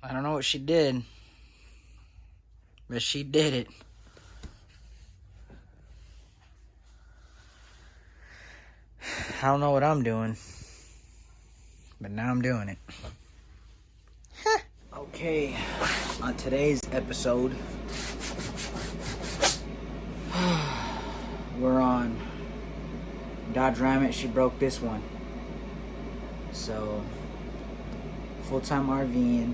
I don't know what she did, but she did it. I don't know what I'm doing, but now I'm doing it. Okay, on today's episode, we're on Dodge Ram It. She broke this one. So, full-time RVing.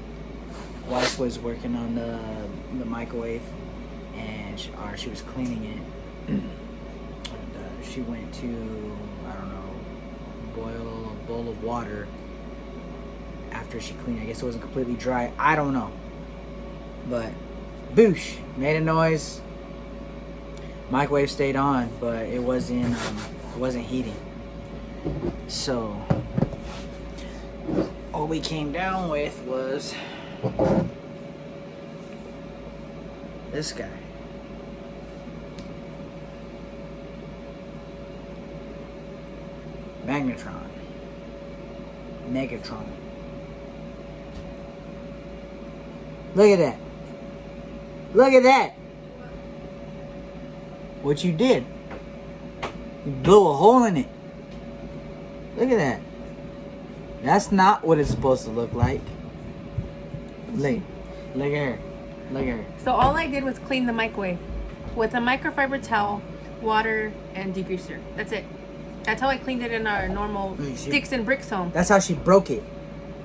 Wife was working on the microwave, and she was cleaning it. And, she went to, I don't know, boil a bowl of water after she cleaned. I guess it wasn't completely dry. I don't know. But boosh, made a noise. Microwave stayed on, but it wasn't heating. So all we came down with was this guy. Magnetron. Megatron. Look at that. Look at that. What you did. You blew a hole in it. Look at that. That's not what it's supposed to look like. Look at her. Look at her. So all I did was clean the microwave with a microfiber towel, water, and degreaser. That's it. That's how I cleaned it in our normal sticks and bricks home. That's how she broke it.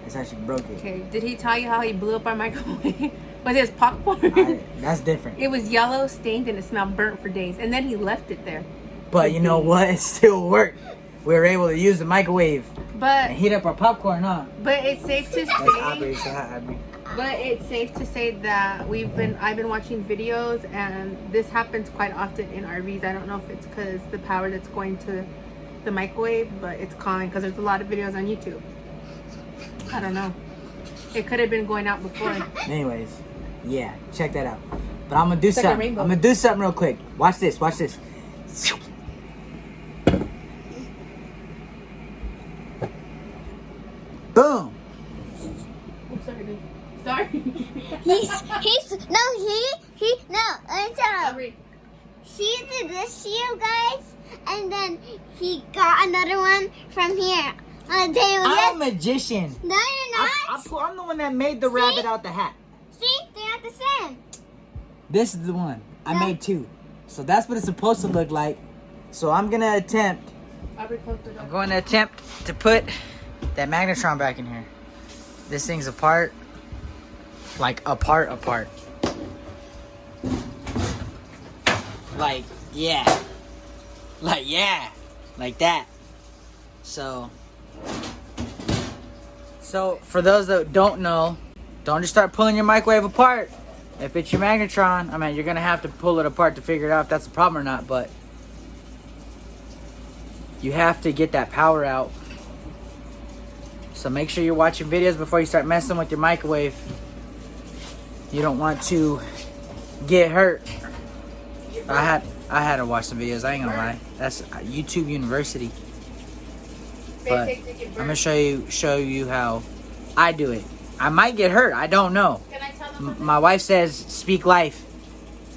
Okay, did he tell you how he blew up our microwave? Was it popcorn? That's different. It was yellow, stained, and it smelled burnt for days. And then he left it there. But you know what? It still worked. We were able to use the microwave and heat up our popcorn, huh? But it's safe to say. But it's safe to say that I've been watching videos, and this happens quite often in RVs. I don't know if it's because the power that's going to the microwave, but it's common because there's a lot of videos on YouTube. I don't know. It could have been going out before. Anyways, yeah, check that out. But I'm gonna do something. I'm gonna do something real quick. Watch this. Watch this. Boom. I'm sorry, babe. Sorry. Let me tell you. She did this to you guys, and then he got another one from here on the table. I'm a magician. No, you're not. I'm the one that made the rabbit out the hat. See, they're not the same. This is the one. I made two. So that's what it's supposed to look like. So I'm going to attempt to put that magnetron back in here. This thing's apart. Like, apart. Like, yeah. Like that. So for those that don't know, don't just start pulling your microwave apart. If it's your magnetron, I mean, you're going to have to pull it apart to figure it out if that's a problem or not, but you have to get that power out. So make sure you're watching videos before you start messing with your microwave. You don't want to get hurt. I had to watch some videos, I ain't gonna lie. That's YouTube University. But I'm gonna show you how I do it. I might get hurt, I don't know. Can I tell them? My wife says speak life.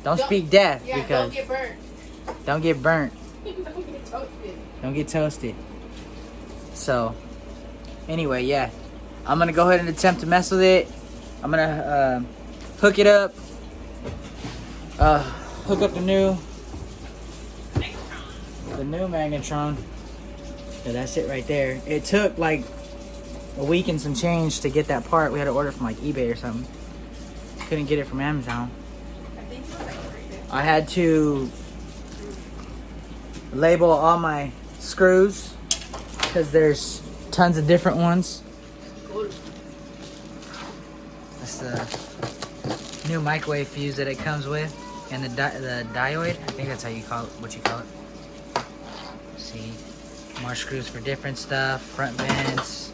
Don't speak death, because don't get burnt. don't get burnt. Don't get toasted. Don't get toasted. So anyway, yeah. I'm gonna go ahead and attempt to mess with it. I'm gonna hook it up. Hook up the new magnetron. Yeah, that's it right there. It took like a week and some change to get that part. We had to order from like eBay or something. Couldn't get it from Amazon. I had to label all my screws because there's tons of different ones. That's the new microwave fuse that it comes with, and the dioide. I think that's how you call it. What you call it? See, more screws for different stuff. Front vents,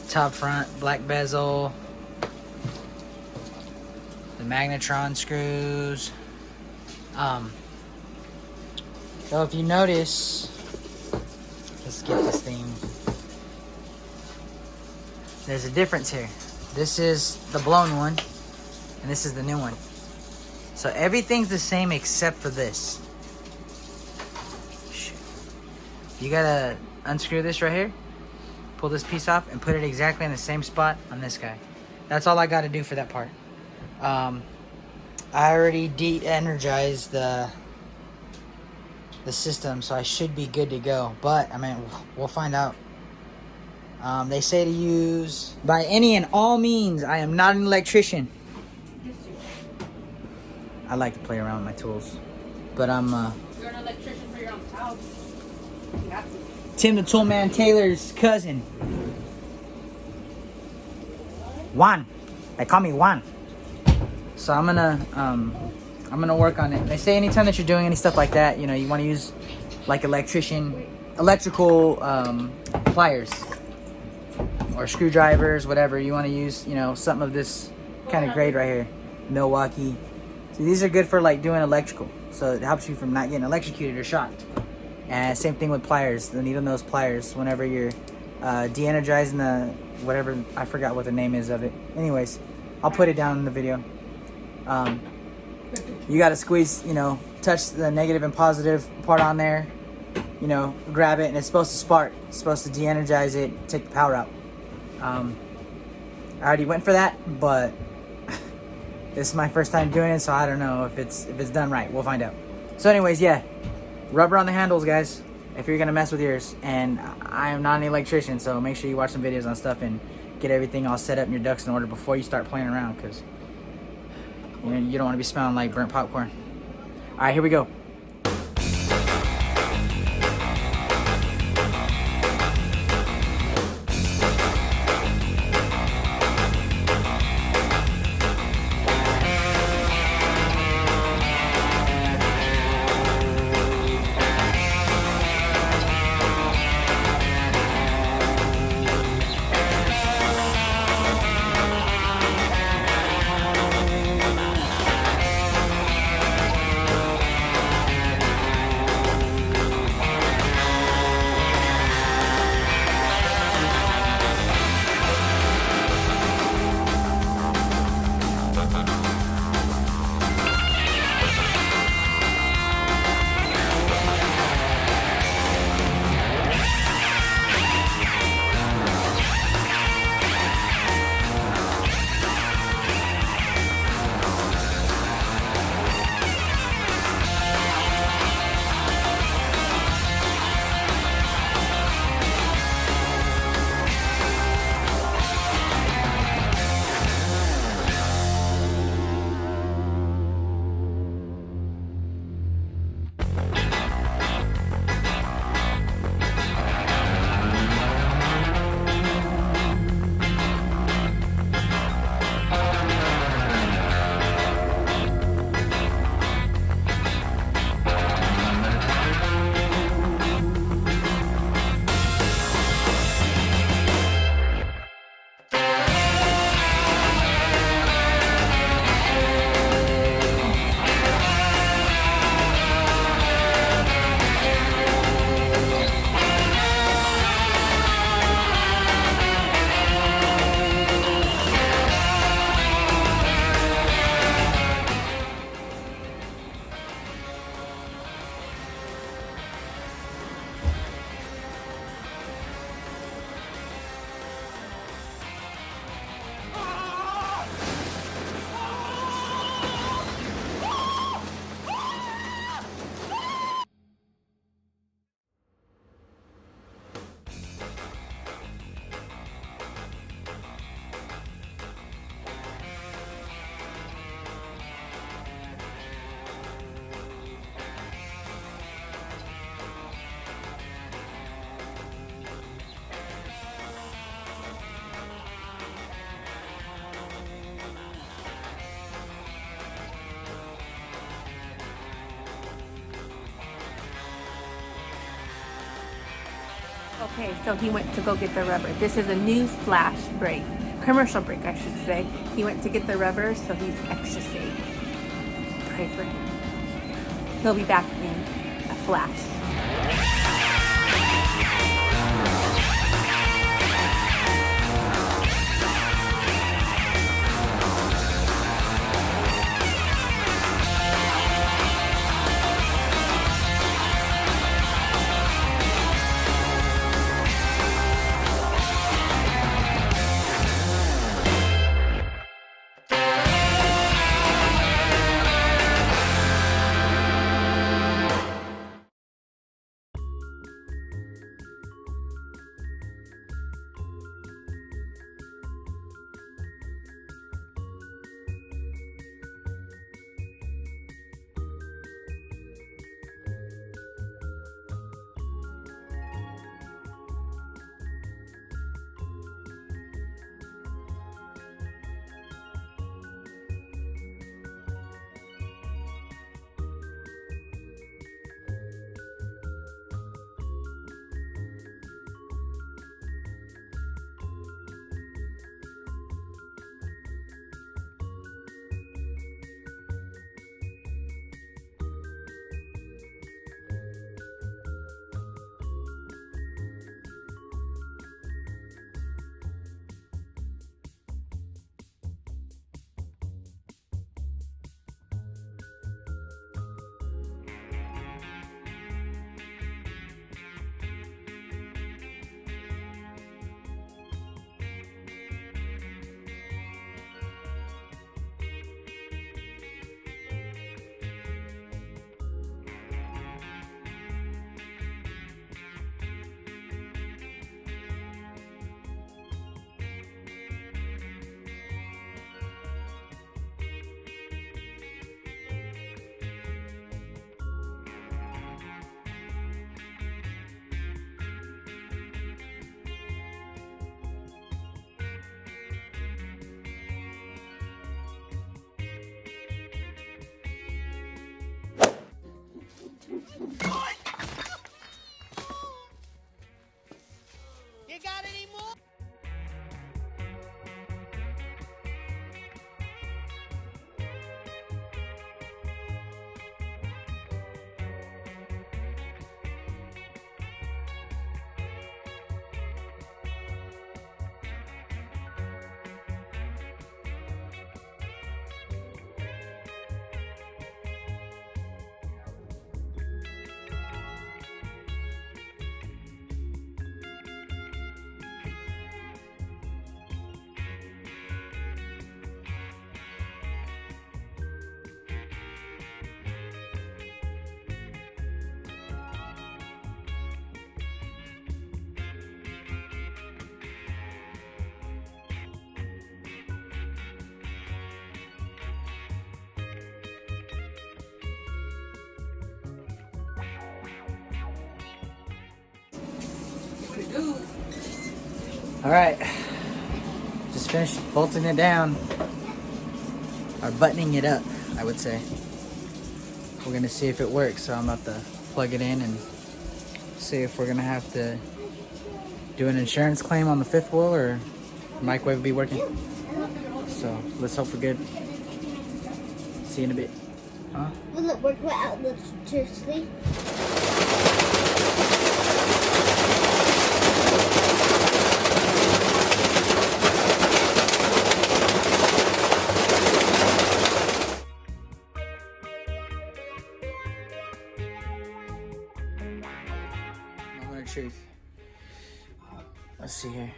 top front, black bezel, the magnetron screws. So if you notice, let's get this thing. There's a difference here. This is the blown one, and this is the new one. So everything's the same except for this. You gotta unscrew this right here, pull this piece off, and put it exactly in the same spot on this guy. That's all I gotta do for that part. I already de-energized the system, so I should be good to go. But I mean, we'll find out. They say to use by any and all means. I am not an electrician. I like to play around with my tools, but I'm You're an electrician for your own house. You have to. Tim the Toolman Taylor's cousin. Juan. They call me Juan. So I'm gonna work on it. They say anytime that you're doing any stuff like that, you know, you want to use like electrical pliers or screwdrivers, whatever. You want to use, you know, something of this kind of grade right here, Milwaukee. So these are good for like doing electrical. So it helps you from not getting electrocuted or shocked. And same thing with pliers, the needle nose pliers. Whenever you're de-energizing the whatever, I forgot what the name is of it. Anyways, I'll put it down in the video. You got to squeeze, you know, touch the negative and positive part on there, you know, grab it, and it's supposed to spark. It's supposed to de-energize it, take the power out. I already went for that, but this is my first time doing it, so I don't know if it's done right. We'll find out. So anyways, yeah, rubber on the handles, guys, if you're gonna mess with yours. And I am not an electrician, so make sure you watch some videos on stuff and get everything all set up and your ducks in order before you start playing around, because you don't want to be smelling like burnt popcorn. All right, here we go. Okay, so he went to go get the rubber. This is a new flash brake, commercial brake, I should say. He went to get the rubber, so he's extra safe. Pray for him. He'll be back in a flash. You got any more? All right, just finished bolting it down, or buttoning it up, I would say. We're gonna see if it works, so I'm about to plug it in and see if we're gonna have to do an insurance claim on the fifth wheel or the microwave will be working. So let's hope for good. See you in a bit. Huh? Will it work without electricity? Truth. Let's see here.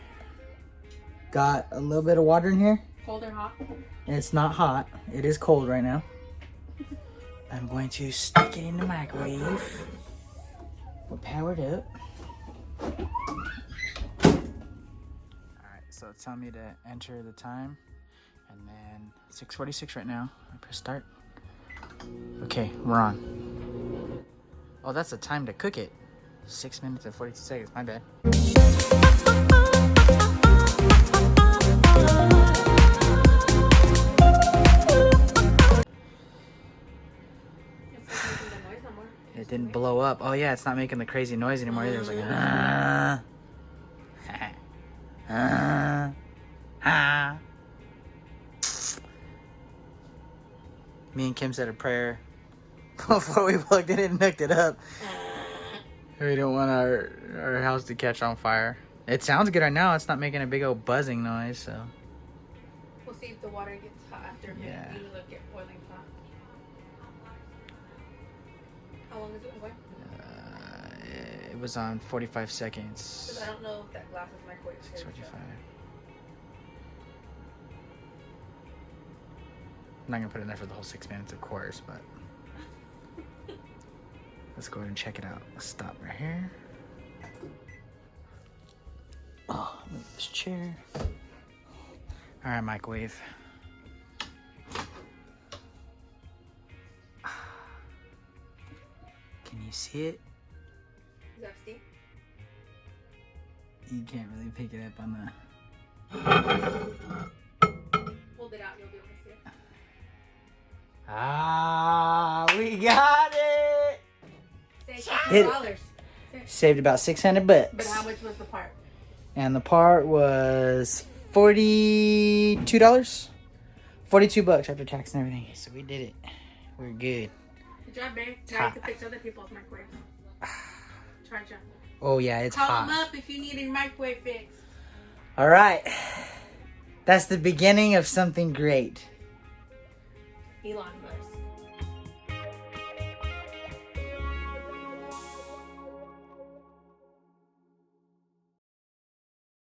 Got a little bit of water in here. Cold or hot? It's not hot. It is cold right now. I'm going to stick it in the microwave. We're powered up. Alright, so it's telling me to enter the time. And then 6:46 right now. I press start. Okay, we're on. Oh, that's the time to cook it. 6 minutes and 42 seconds, my bad. It didn't blow up. Oh yeah, it's not making the crazy noise anymore either. It was like, Me and Kim said a prayer before we plugged it in and hooked it up. We don't want our house to catch on fire. It sounds good right now. It's not making a big old buzzing noise, so. We'll see if the water gets hot after a minute. Yeah. Even though it get boiling hot. How long is it going? It was on 45 seconds. Because I don't know if that glass is microwave. 6:45. I'm not gonna put it in there for the whole 6 minutes, of course, but. Let's go ahead and check it out. Let's stop right here. Oh, move this chair. All right, microwave. Can you see it? Is that steam? You can't really pick it up on the... Hold it out, you'll be able to see it. Ah, we got it! Say $600. Saved about 600 bucks. But how much was the part? And the part was $42. 42 bucks after tax and everything. So we did it. We're good. Good job, babe. Now you can fix other people's microwaves. Charge them. Oh yeah, it's Call hot. them up if you need a microwave fixed. All right. That's the beginning of something great. Elon